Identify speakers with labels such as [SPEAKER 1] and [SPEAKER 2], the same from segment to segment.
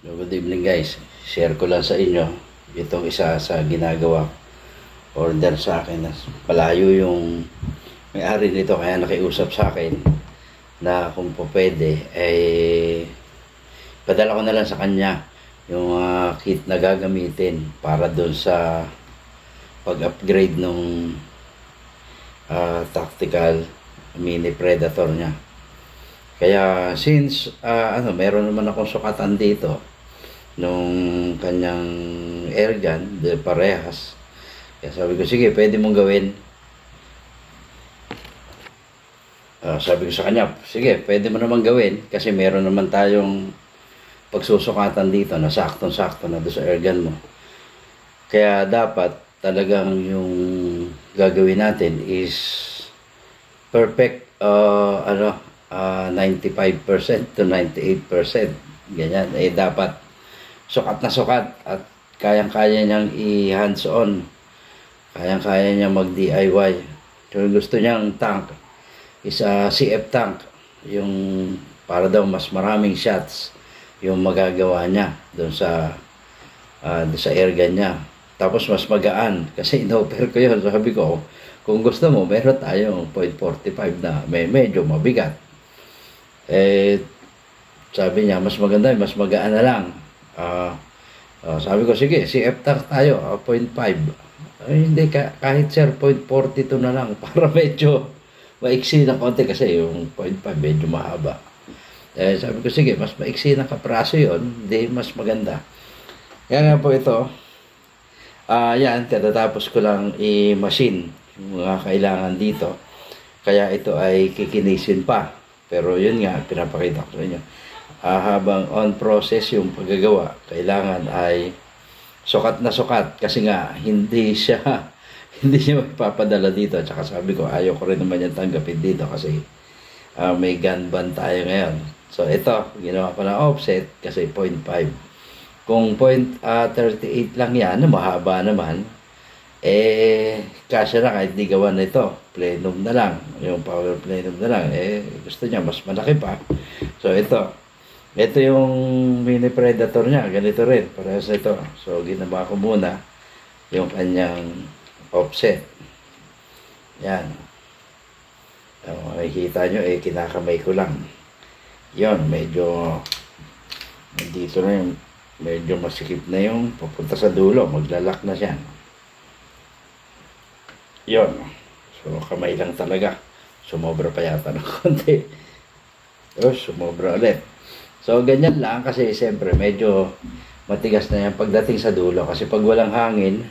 [SPEAKER 1] Good evening guys. Share ko lang sa inyo itong isa sa ginagawa order sa akin. Palayo yung may-ari nito kaya nakiusap sa akin na kung po pwede padala ko na lang sa kanya yung kit na gagamitin para doon sa pag-upgrade ng tactical mini predator niya. Kaya since meron naman akong sukatan dito nung kanyang airgun, parehas. Kaya sabi ko, sige, pwede mong gawin. Sabi ko sa kanya, sige, pwede mo naman gawin kasi meron naman tayong pagsusukatan dito na saktong-sakto na doon sa airgun mo. Kaya dapat talagang yung gagawin natin is perfect 95% to 98%. Ganyan. Dapat sukat na sukat at kayang-kaya niyang i-hands-on. Kayang-kaya niyang mag-DIY. So, gusto niyang tank is CF tank. Yung para daw mas maraming shots yung magagawa niya doon sa airgun niya. Tapos mas magaan kasi in-offer ko yun. Sabi ko, kung gusto mo, meron tayong .45 na medyo mabigat. Sabi niya, mas maganda, mas magaan na lang. Sabi ko, sige, CF tank tayo, 0.5. Hindi, kahit sir, 0.42 na lang para medyo maiksi na konti kasi yung 0.5 medyo mahaba. Sabi ko, sige, mas maiksi na kapraso yun, hindi mas maganda. Kaya nga po ito, yan, katatapos ko lang i-machine yung mga kailangan dito. Kaya ito ay kikinisin pa. Pero yun nga, pinapakita ko sa inyo. Habang on process yung paggagawa, kailangan ay sukat na sukat. Kasi nga, hindi siya magpapadala dito. At saka sabi ko, ayaw ko rin naman yung tanggapin dito kasi may gun ban tayo ngayon. So ito, ginawa ko na offset kasi 0.5. Kung 0.38 lang yan, mahaba naman, kasya na kahit di gawa na ito. Plenum na lang. Yung power plenum na lang. Gusto niya, mas malaki pa. So, ito. Ito yung mini predator niya. Ganito rin. Parehas ito. So, ginawa ko muna yung kanyang offset. Yan. Makikita nyo, kinakamay ko lang. Yon, medyo dito na yung medyo masikip na yung papunta sa dulo. Maglalak na siya. Yon. So, kamay lang talaga. Sumobra pa yata ng konti. Sumobra ulit. So, ganyan lang kasi siyempre medyo matigas na yan pagdating sa dulo. Kasi pag walang hangin,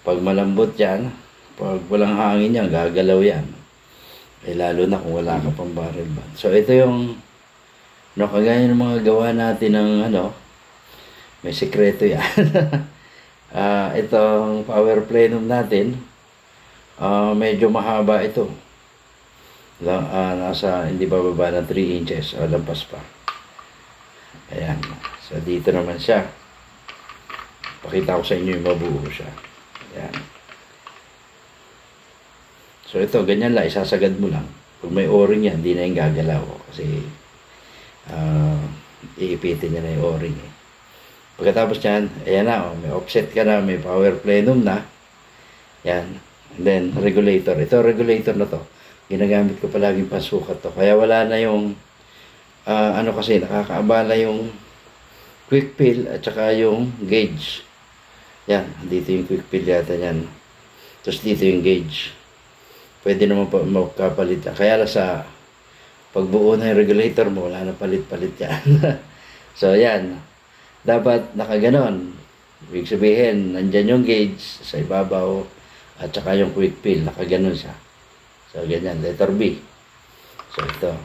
[SPEAKER 1] pag malambot yan, pag walang hangin yan, gagalaw yan. Lalo na kung wala ka pang barrel band. So, ito yung kagaya ng mga gawa natin ng may sekreto yan. Itong power plenum natin, medyo mahaba ito. Nasa hindi bababa ng 3 inches o lampas pa. Ayan. So, dito naman siya. Pakita ko sa inyo yung mabuo siya. Ayan. So, ito, ganyan lang. Isasagad mo lang. Pag may o-ring yan, hindi na yung gagalaw. Kasi, iipitin niya na yung o-ring. Pagkatapos yan, ayan na. May offset ka na. May power plenum na. Yan. And then, regulator. Ito, regulator na to. Ginagamit ko palaging pasukat to. Kaya wala na yung, kasi nakakaabala yung quick fill at saka yung gauge. Yan. Dito yung quick fill yata yan. Tapos dito yung gauge. Pwede naman magkapalit. Kaya sa pagbuo na yung regulator mo, wala na palit-palit yan. So, yan. Dapat nakaganon. Ibig sabihin, nandyan yung gauge sa ibabaw. At saka yung quick fill, nakaganon siya. So, ganyan. Letter B. So, ito.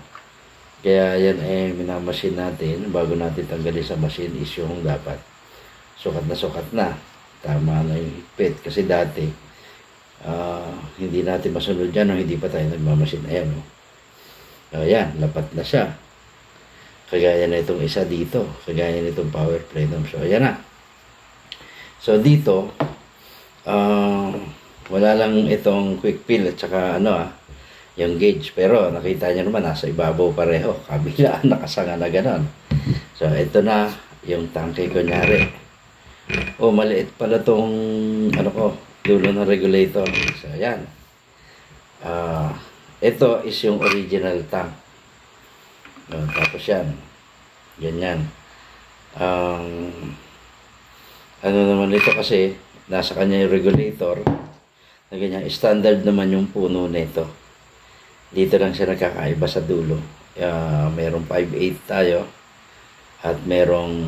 [SPEAKER 1] Kaya yan minamasin natin. Bago natin tanggalin sa machine is yung dapat sukat na. Tama na yung higpit. Kasi dati, hindi natin masunod yan o hindi pa tayo nagmamasin. Ayan, ayan, lapat na siya. Kagaya na itong isa dito. Kagaya na itong power plenum. So, ayan na. So, dito, wala lang itong quick fill at saka yung gauge. Pero nakita niyo naman, nasa ibabaw pareho. Kabila, nakasanga na ganon. So, ito na yung tangke kunyari. Oh, maliit pala tong ano ko, dulo ng regulator. So, ayan. Ito is yung original tank. Tapos yan. Ganyan. Ano naman ito kasi, nasa kanya yung regulator. Na ganyan. Standard naman yung puno nito. Dito lang siya nakakaiba sa dulo. Merong 5.8 tayo. At merong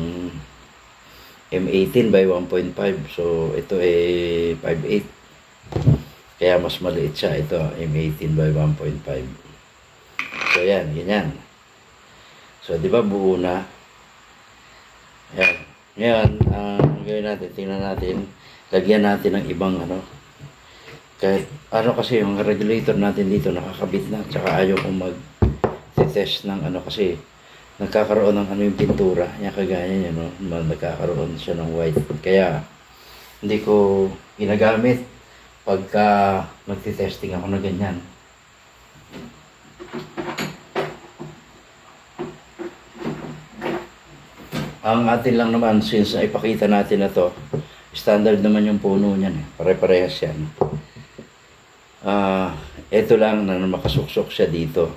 [SPEAKER 1] M18 by 1.5. So, ito ay 5.8. Kaya mas maliit siya. Ito, M18 by 1.5. So, yan. Ganyan. So, di ba buo na? Ayan. Ngayon, gawin natin. Tingnan natin. Lagyan natin ng ibang ano. Kahit ano kasi yung regulator natin dito nakakabit na. Tsaka ayaw kong mag-test ng ano kasi nagkakaroon ng ano yung pintura. Yan kagaya yan, no? Nagkakaroon siya ng white. Kaya, hindi ko ginagamit pagka magti-testing ako na ganyan. Ang atin lang naman, since ipakita natin na to, standard naman yung puno niyan. Pare-parehas yan. Ito lang na makasuksok siya dito.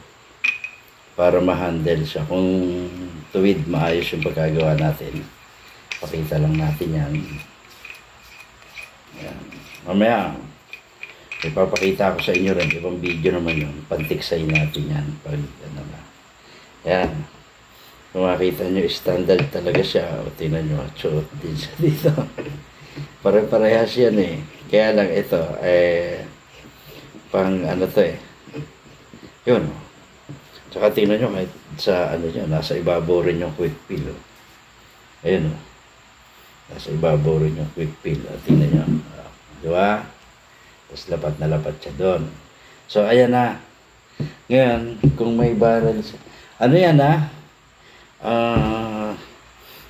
[SPEAKER 1] Para ma-handle siya. Kung tuwid, maayos yung pagkagawa natin. Pakita lang natin yan. Yan. Mamaya, ipapakita ko sa inyo rin. Ibang video naman yun. Pantiksay natin yan. Pag, ano na. Yan. Kung makita nyo, standard talaga siya. O, tingnan nyo, suot din siya dito. Pare-parehas yan eh. Kaya lang ito, pang ano to eh. Yun. Tsaka tingnan nyo kahit sa ano nyo, nasa ibabaw rin yung quick peel. Oh. Ayun o. Nasa ibabaw rin yung quick peel. Tingnan nyo. Di ba? Tapos lapat na lapat siya doon. So ayan na. Ngayon, kung may barrel, ano yan ha?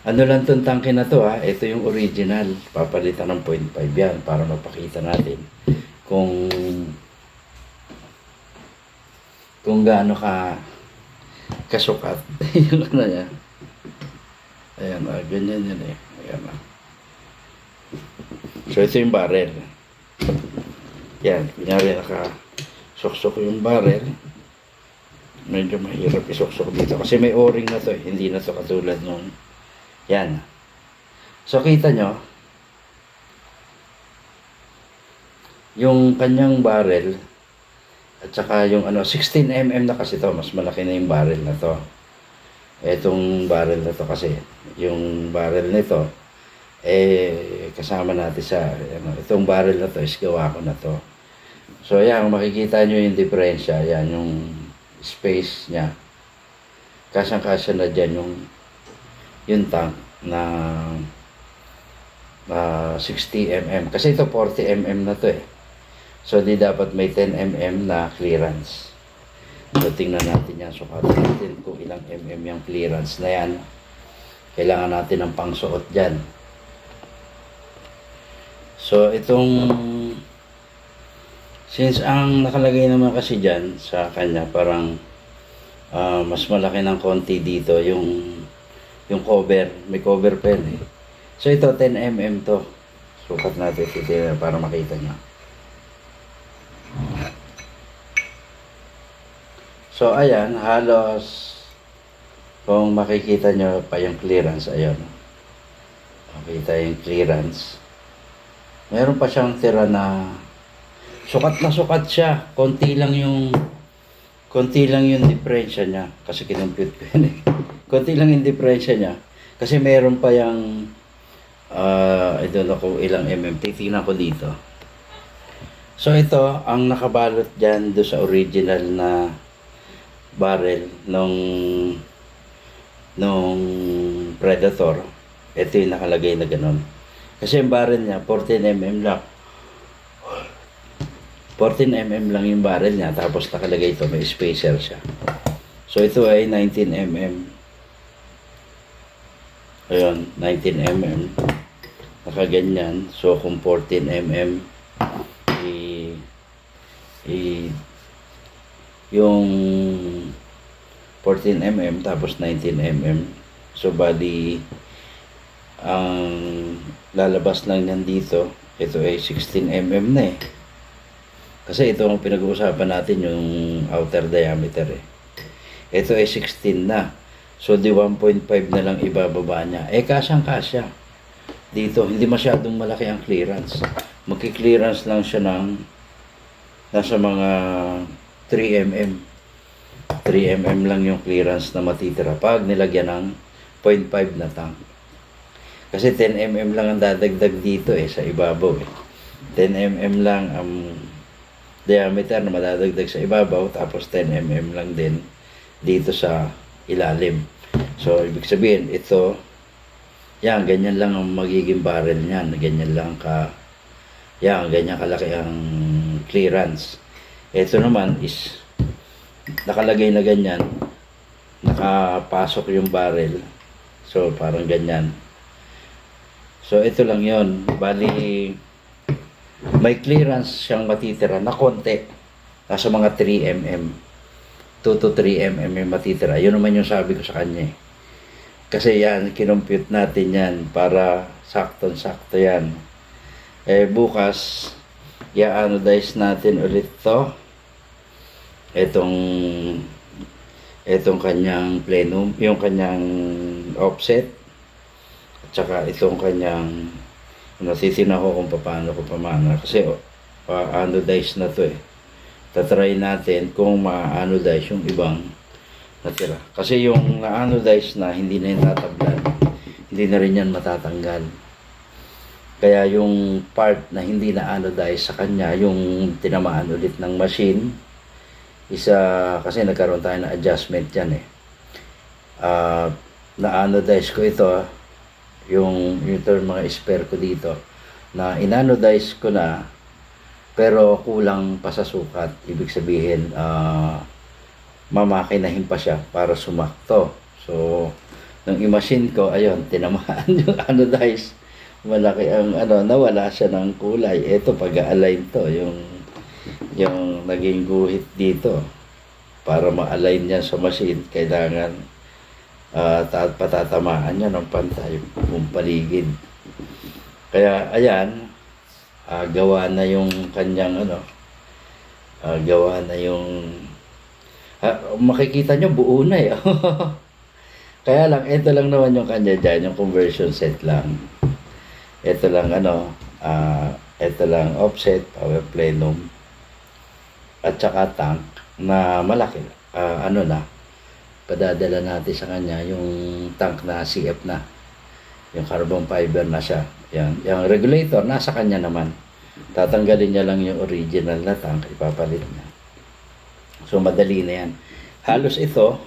[SPEAKER 1] Ano lang itong tangke na to ha? Ito yung original. Papalitan ng 0.5 yan para mapakita natin kung gaano kasukat yung ano niya. Ayan, ganyan yan eh. Ayan. So ito yung barrel. Yan, kunyari naka-suksok yung barrel. Medyo mahirap isuksok dito kasi may o-ring na to eh. Hindi na to katulad nung yan. So kita nyo yung kanyang barrel at saka yung ano 16mm na kasi to, mas malaki na yung barrel na to. Etong barrel na to kasi yung barrel nito kasama natin sa ano, itong barrel na to is gawa ko na to. So ayan, makikita nyo yung diferensya. Ayan yung space nya. Kasang-kasya na dyan yung tank na 60mm. Kasi ito 40mm na to eh. So di dapat may 10mm na clearance. So tingnan natin yan. Sukatin natin kung ilang mm yung clearance na yan. Kailangan natin ng pangsuot dyan. So itong since ang nakalagay naman kasi dyan sa kanya parang mas malaki ng konti dito yung cover, may cover pen eh. So ito 10mm to. Sukat natin ito para makita nyo. So ayan, halos kung makikita nyo pa yung clearance, ayan. Makita yung clearance. Meron pa siyang tira na sukat na sukat siya. Konti lang yung diferensya niya. Kasi kinumpute ko yun eh. Konti lang yung diferensya niya. Kasi meron pa yung I don't know kung ilang mm. Titignan ko dito. So ito, ang nakabalot dyan do sa original na barrel nung Predator. Ito yung nakalagay na ganun. Kasi yung barrel niya, 14mm lang. 14mm lang yung barrel niya. Tapos nakalagay ito, may spacer siya. So ito ay 19mm. Ayun, 19mm. Nakaganyan. So kung 14mm, yung 14mm tapos 19mm. So bali ang lalabas lang yan dito, ito ay 16 mm na eh. Kasi ito ang pinag-uusapan natin, yung outer diameter eh. Ito ay 16 na. So di 1.5 na lang ibababa niya. Eh kasyang-kasya. Dito, hindi masyadong malaki ang clearance. Magki-clearance lang siya ng nasa mga 3 mm. 3 mm lang yung clearance na matitira pag nilagyan ng 0.5 na tank. Kasi 10 mm lang ang dadagdag dito eh, sa ibabaw eh. 10 mm lang ang diameter na madadagdag sa ibabaw, tapos 10 mm lang din dito sa ilalim. So, ibig sabihin, ito, yan, ganyan lang ang magiging barrel niyan. Ganyan lang yan, ganyan kalaki ang clearance. Ito naman is, nakalagay na ganyan, nakapasok yung barrel. So, parang ganyan. So, ito lang yon. Bali, may clearance siyang matitira na konti. Nasa mga 3 mm. 2 to 3 mm yung matitira. Yun naman yung sabi ko sa kanya. Kasi yan, kinompute natin yan para sakto-sakto yan. Eh, bukas, i-anodize natin ulit to. Itong kanyang plenum, yung kanyang offset. At saka itong kanyang nasitina ko kung paano ko pamana kasi anodize na to eh. Tatry natin kung ma-anodize yung ibang natira. Kasi yung na-anodize na hindi na yung tatablan, hindi na rin yan matatanggal. Kaya yung part na hindi na-anodize sa kanya, yung tinamaan ulit ng machine, kasi nagkaroon tayo ng adjustment yan eh. Na-anodize ko ito, yung mga spare ko dito na inanodize ko na pero kulang pa sa sukat. Ibig sabihin mamakinahin pa siya para sumakto. So nung i-machine ko, ayun, tinamaan yung anodize, malaki ang nawala siya ng kulay. Ito pag-align to, yung naging guhit dito para ma-align niya sa machine, kailangan patatamaan niya ng pantay yung paligid. Kaya ayan, gawa na yung kanyang gawa na yung makikita nyo buo na eh. Kaya lang, ito lang naman yung kanya dyan, yung conversion set lang. Ito lang ito lang offset, power plenum, at saka tank na malaki. Padadala natin sa kanya yung tank na CF na, yung carbon fiber na siya. Yung regulator nasa kanya naman, tatanggalin niya lang yung original na tank, ipapalit niya. So madali na yan. Halos itong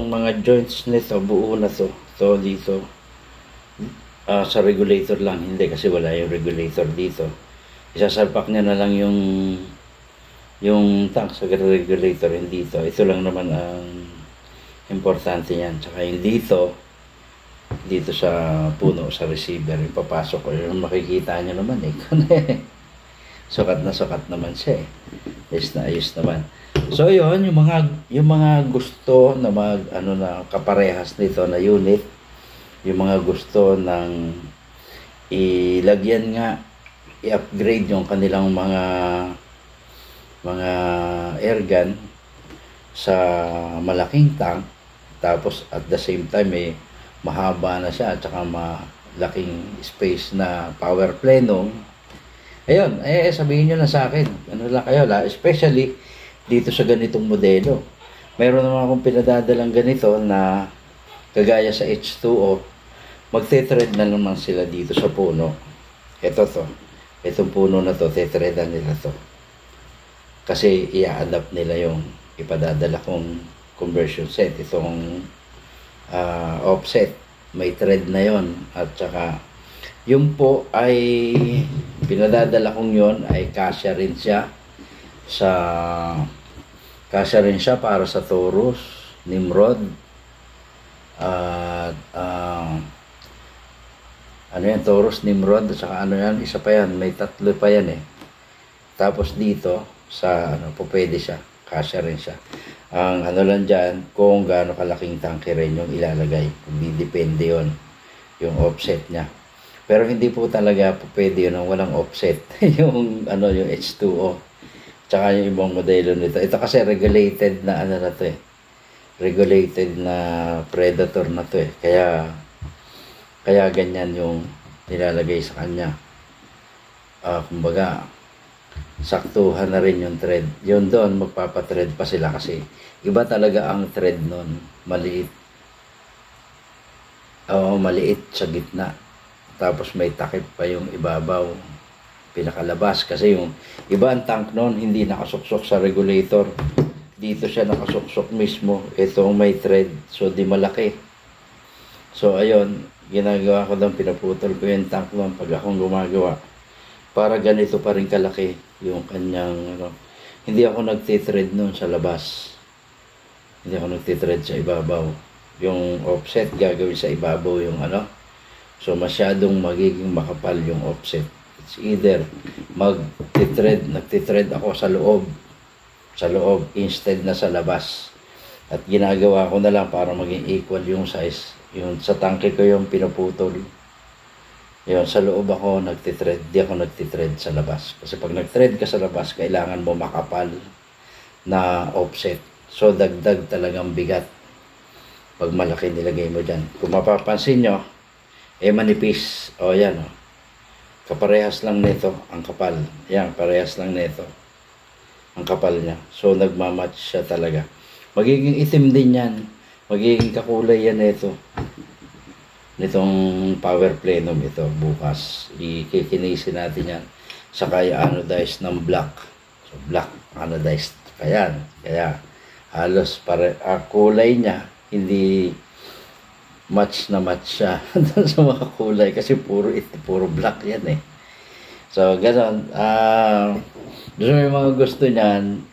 [SPEAKER 1] mga joints nito buo na to. So dito sa regulator lang hindi, kasi wala yung regulator dito. Isasalpak niya na lang yung tank sa regulator, hindi dito. Ito lang naman ang importante niyan. Tsaka yung dito sa puno, sa receiver, ipapasok ko. Yung makikita nyo naman eh. Sukat naman siya eh. Ayos naman. So yun, yung mga gusto na na kaparehas nito na unit, yung mga gusto ng ilagyan nga, i-upgrade yung kanilang mga airgun sa malaking tank, tapos at the same time mahaba na siya at saka malaking space na power plenum. Ayun, sabihin nyo na sa akin, lang kayo, especially dito sa ganitong modelo. Meron naman akong pinadadalang ganito na kagaya sa H2O, magte-thread na naman sila dito sa puno. Itong puno na to, te-threadan nila to. Kasi i-adapt nila yung ipadadala kong conversion set. Itong offset, may thread na yon. At saka yung po ay pinadadala kong yon ay kasya rin siya para sa Taurus, Nimrod, at Taurus, Nimrod, at saka isa pa yan, may tatlo pa yan eh. Tapos dito sa pwede siya, kasya rin siya. Ang lang dyan, kung gaano kalaking tangke rin yung ilalagay, hindi depende yon. yung offset niya. Pero hindi po talaga po pwede yun ng walang offset. Yung ano, yung H2O. Tsaka yung ibang modelo nito. Ito kasi regulated na ano na to eh. Regulated na Predator na to eh. Kaya ganyan yung nilalagay sa kanya. Kumbaga, saktuhan na rin yung thread. Yun doon, magpapatread pa sila kasi iba talaga ang thread nun. Maliit. Maliit sa gitna. Tapos may takip pa yung ibabaw, pinakalabas. Kasi yung iba ang tank nun, hindi nakasuksok sa regulator. Dito siya nakasuksok mismo. Itong may thread, so di malaki. So ayun, ginagawa ko doon, pinaputol ko yung tank nun pag akong gumagawa. Para ganito pa rin kalaki yung kanyang, hindi ako nagtithread nun sa labas. Hindi ako nagtithread sa ibabaw. Yung offset gagawin sa ibabaw yung So masyadong magiging makapal yung offset. It's either nagtithread ako sa loob instead na sa labas. At ginagawa ko na lang para maging equal yung size. Yung sa tangke ko yung pinuputol. Yung sa loob ako nagtithread, di ako nagtithread sa labas. Kasi pag nagthread ka sa labas, kailangan mo makapal na offset. So dagdag talagang bigat pag malaki nilagay mo dyan. Kung mapapansin nyo, manipis. Yan. Kaparehas lang nito ang kapal. Yan, parehas lang nito ang kapal niya. So, nagmamatch siya talaga. Magiging itim din yan. Magiging kakulay yan nito. Nitong power plenum ito bukas. Ikikinisin natin yan. Saka anodized ng black. So, black anodized. Kaya halos kulay niya hindi match na match siya doon sa mga kulay kasi puro black yan eh. So ganoon, doon may mga gusto niyan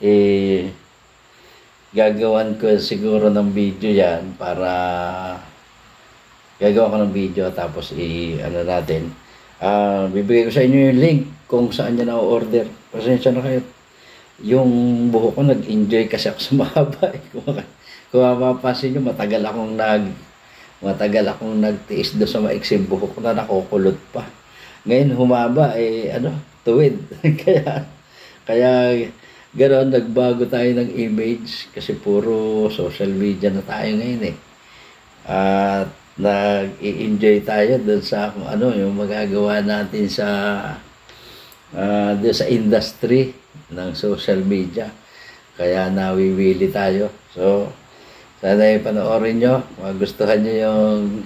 [SPEAKER 1] gagawan ko siguro ng video yan para gagawa ko ng video tapos natin. Bibigay ko sa inyo yung link kung saan niya na-order. Pasensya na kayo. Yung buhok ko nag-enjoy kasi ako sa mahaba eh. Kung mapapansin nyo, matagal akong nagtiis doon sa maiksing buhok na nakukulot pa. Ngayon humaba tuwid. kaya ganoon, nagbago tayo ng image kasi puro social media na tayo ngayon eh. At nag-i-enjoy tayo doon sa yung magagawa natin sa doon sa industry ng social media. Kaya nawiwili tayo. So sana panoorin nyo, magustuhan nyo yung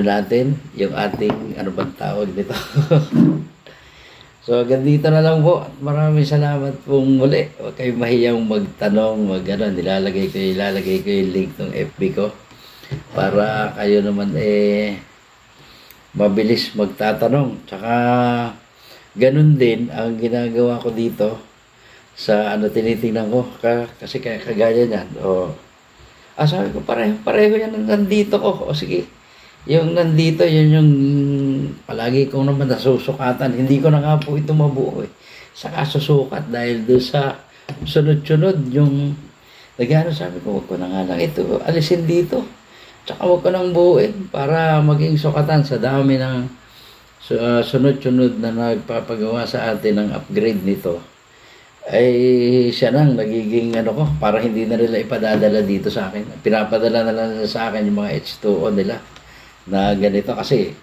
[SPEAKER 1] natin, yung ating, bang tawag nito. So, ganito na lang po. Maraming salamat pong muli. Huwag kayong mahiyang magtanong, ilalagay ko yung link ng FB ko. Para kayo naman mabilis magtatanong. Tsaka, ganun din ang ginagawa ko dito sa tinitingnan ko. Kasi kagaya niyan, sabi ko, pareho yan nandito ko. Sige, yung nandito, yun yung palagi kong naman nasusukatan. Hindi ko na nga po ito mabuo eh. Saka susukat dahil doon sa sunod-sunod yung sabi ko, wag ko na nga lang ito alisin dito. Tsaka wag ko nang buuin para maging sukatan sa dami ng sunod-sunod na nagpapagawa sa atin ng upgrade nito. Ay siya nang nagiging para hindi na nila ipadadala dito sa akin. Pinapadala na lang sa akin yung mga H2O nila na ganito kasi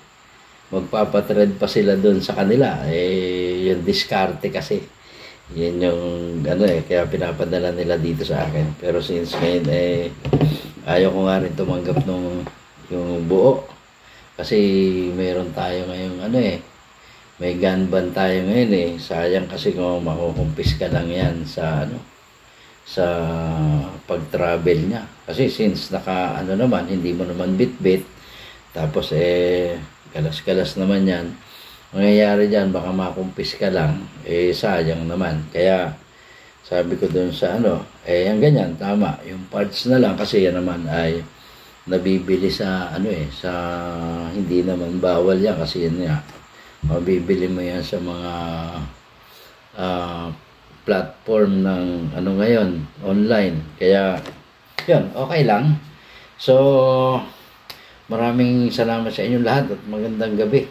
[SPEAKER 1] magpapatread pa sila doon sa kanila. Yung diskarte kasi. Yan yung kaya pinapadala nila dito sa akin. Pero since ngayon ayaw ko nga rin tumanggap yung buo. Kasi meron tayo ngayong may gun ban tayo ngayon sayang kasi kung makukumpis ka lang yan sa pag-travel niya. Kasi since naman, hindi mo naman bit-bit, tapos galas-galas naman yan, mangyayari dyan, baka makumpis ka lang, sayang naman. Kaya sabi ko dun sa yung ganyan, tama, yung parts na lang kasi yan naman ay nabibili sa sa hindi naman bawal yan kasi yan nga. Mabibili mo yan sa mga platform ng ngayon, online. Kaya, yun, okay lang. So, Maraming salamat sa inyong lahat at magandang gabi.